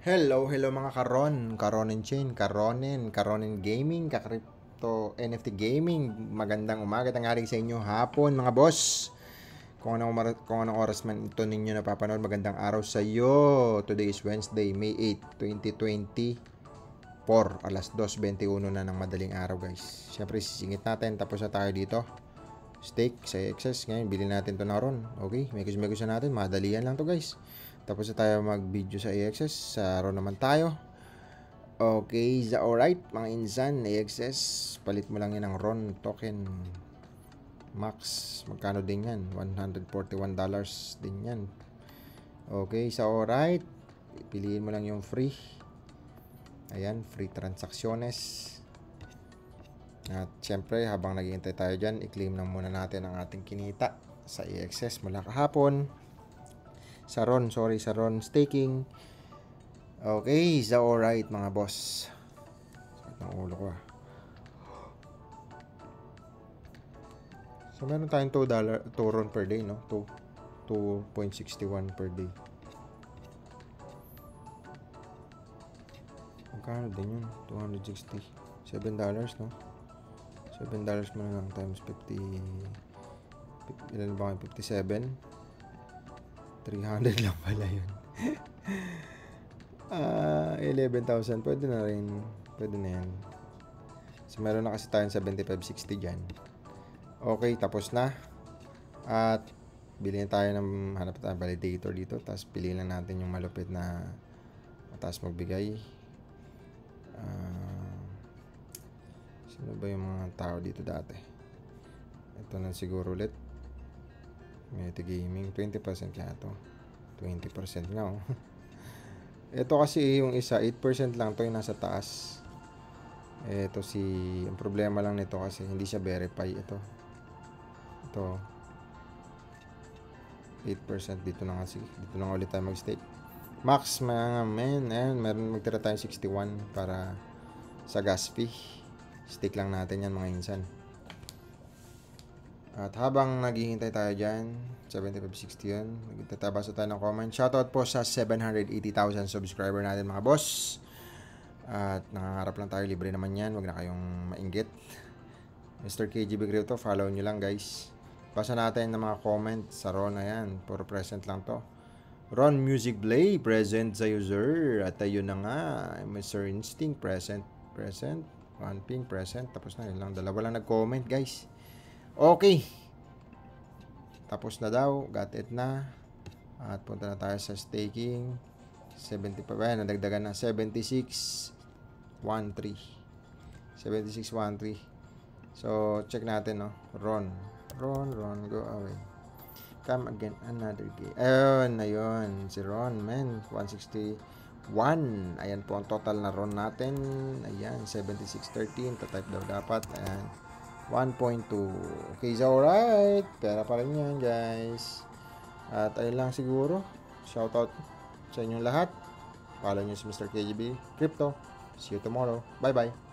Hello mga Karonin Chain, Karonin Gaming, Kakripto NFT Gaming. Magandang umaga, tanghali sa inyo, hapon mga boss. Kung anong oras man ito ninyo napapanood, magandang araw sa iyo. Today is Wednesday, May 8, 2024, alas 2:21 na ng madaling araw guys. Siyempre sisingit natin, tapos na tayo dito. Stake sa excess, ngayon bilhin natin to na ron. Okay, mekus natin, madalian lang to guys. Tapos na tayo mag-video sa AXS. Sa RON naman tayo. Okay, alright mga insan. AXS, palit mo lang yan ng RON token. Max, magkano din yan? $141 din yan. Okay, alright. Piliin mo lang yung free. Ayan, free transacciones. At syempre, habang naghihintay tayo dyan, i-claim lang muna natin ang ating kinita sa AXS mula kahapon. Sa RON staking. Okay, alright mga boss. Sakit ng ulo ko So meron tayong $2 RON per day, no? 2.61 per day. Magkano din yun? 260. $7, no? $7 mo na lang times 50. Ilan ba kayo? 57? 300 lang pala yun. 11,000. Pwede na rin. Pwede na yan. So, meron na kasi tayong 75-60 dyan. Okay, tapos na. At, bilhin tayo ng, hanap tayo validator dito. Tapos, piliin lang natin yung malupit na mataas magbigay. Sino ba yung mga tao dito dati? Ito na siguro ulit. Meta Gaming, 20% kaya to. 20% nga, oh. Ito kasi yung isa, 8% lang to yung nasa taas. Ito ang problema lang nito kasi hindi siya verify. Ito 8% dito na kasi. Dito na ulit tayo mag-stake. Max, mga men, meron magtira tayong 61 para sa gas fee. Stake lang natin yan mga insan. At habang naghihintay tayo dyan, 75-60 yun, nagtatabasa tayo ng comment. Shoutout po sa 780,000 subscriber natin mga boss. At nangangarap lang tayo, libre naman yan, wag na kayong mainggit. Mr. KGB Crypto, follow nyo lang guys. Basa natin ng mga comment sa RON na yan, puro present lang to. RON Music Play, present sa user. At ayun na nga, Mr. Instinct, present. One ping, present. Tapos na, yun lang, dalawa lang nag-comment guys. Okay. Tapos na daw. Got it na. At punta na tayo sa staking. 75. Ayan, nadagdagan na. 76.13. 76.13. So, check natin, no. RON, go away. Come again, another game. Ayun. Si RON, man. 161. Ayan po ang total na RON natin. Ayan, 76.13. Tatype daw dapat. Ayan. 1.2. Okay, so alright. Pera pa rin yan, guys. At ayun lang siguro. Shoutout sa inyong lahat. Follow nyo si Mr. KGB Crypto. See you tomorrow. Bye-bye.